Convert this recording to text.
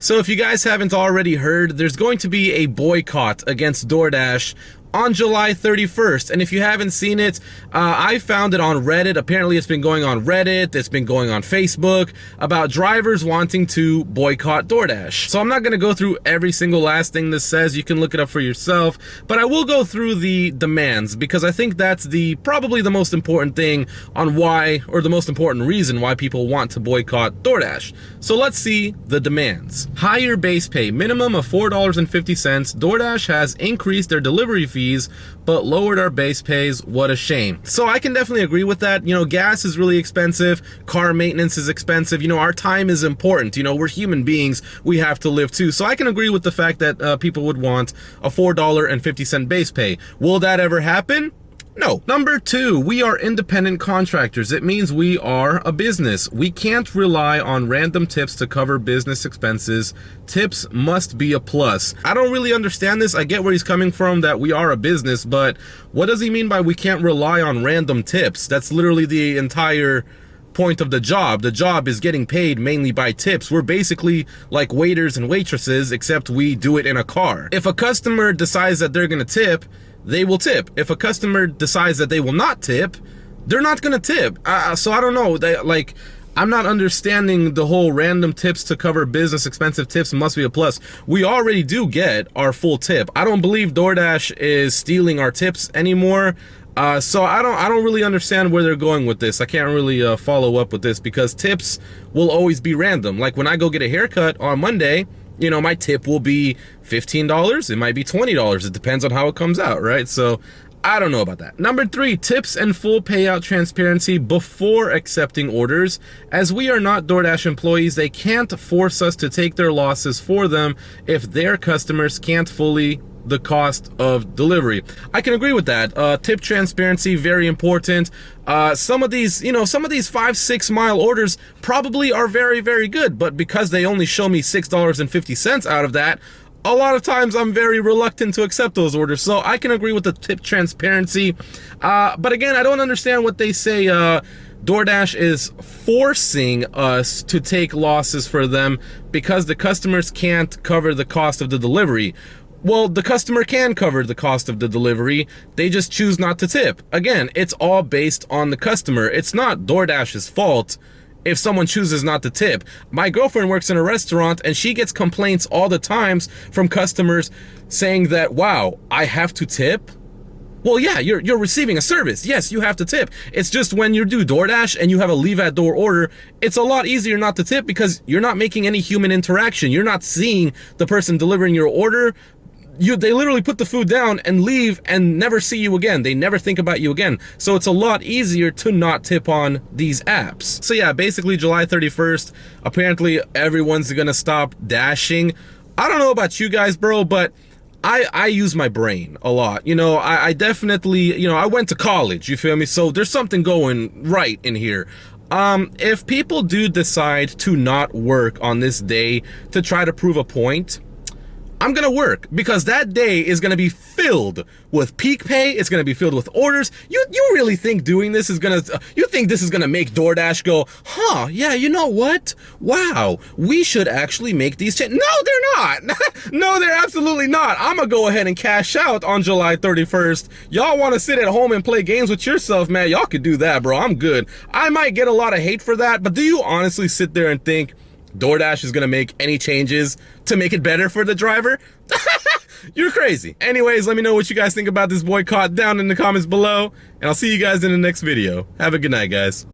So if you guys haven't already heard, there's going to be a boycott against DoorDash on July 31st. And if you haven't seen it, I found it on Reddit. Apparently it's been going on Reddit, it's been going on Facebook, about drivers wanting to boycott DoorDash. So I'm not going to go through every single last thing this says. You can look it up for yourself, but I will go through the demands, because I think that's probably the most important thing on why, or the most important reason why people want to boycott DoorDash. So let's see the demands. Higher base pay, minimum of $4.50. DoorDash has increased their delivery fees but lowered our base pays. What a shame. So I can definitely agree with that. You know, gas is really expensive, car maintenance is expensive, you know, our time is important, you know, we're human beings, we have to live too. So I can agree with the fact that people would want a $4.50 base pay. Will that ever happen? No. Number 2, we are independent contractors. It means we are a business. We can't rely on random tips to cover business expenses. Tips must be a plus. I don't really understand this. I get where he's coming from, that we are a business, but what does he mean by we can't rely on random tips? That's literally the entire point of the job. The job is getting paid mainly by tips. We're basically like waiters and waitresses, except we do it in a car. If a customer decides that they're gonna tip, they will tip. If a customer decides that they will not tip, they're not gonna tip. So I don't know, I'm not understanding the whole random tips to cover business expensive tips must be a plus. We already do get our full tip. I don't believe DoorDash is stealing our tips anymore. So I don't really understand where they're going with this. I can't really follow up with this, because tips will always be random. Like when I go get a haircut on Monday, you know, my tip will be $15, it might be $20, it depends on how it comes out, right? So I don't know about that. Number 3, tips and full payout transparency before accepting orders. As we are not DoorDash employees, they can't force us to take their losses for them if their customers can't fully the cost of delivery. I can agree with that. Tip transparency, very important. Some of these, you know, some of these 5-6 mile orders probably are very, very good, but because they only show me $6.50 out of that, a lot of times I'm very reluctant to accept those orders. So I can agree with the tip transparency. But again, I don't understand what they say. DoorDash is forcing us to take losses for them because the customers can't cover the cost of the delivery. Well, the customer can cover the cost of the delivery, they just choose not to tip. Again, it's all based on the customer. It's not DoorDash's fault if someone chooses not to tip. My girlfriend works in a restaurant and she gets complaints all the times from customers saying that, wow, I have to tip? Well, yeah, you're receiving a service. Yes, you have to tip. It's just when you do DoorDash and you have a leave at door order, it's a lot easier not to tip because you're not making any human interaction. You're not seeing the person delivering your order. They literally put the food down and leave and never see you again. They never think about you again. So it's a lot easier to not tip on these apps. So yeah, basically July 31st, apparently everyone's gonna stop dashing. I don't know about you guys, bro, but I use my brain a lot. You know, I definitely, you know, I went to college, you feel me? So there's something going right in here. If people do decide to not work on this day to try to prove a point, I'm gonna work, because that day is gonna be filled with peak pay. It's gonna be filled with orders. You really think doing this is gonna, you think this is gonna make DoorDash go, huh, yeah, you know what? Wow, we should actually make these changes. No, they're not. No, they're absolutely not. I'm gonna go ahead and cash out on July 31st. Y'all wanna sit at home and play games with yourself, man, y'all could do that, bro. I'm good. I might get a lot of hate for that, but do you honestly sit there and think DoorDash is gonna make any changes to make it better for the driver? You're crazy. Anyways, let me know what you guys think about this boycott down in the comments below, and I'll see you guys in the next video. Have a good night, guys.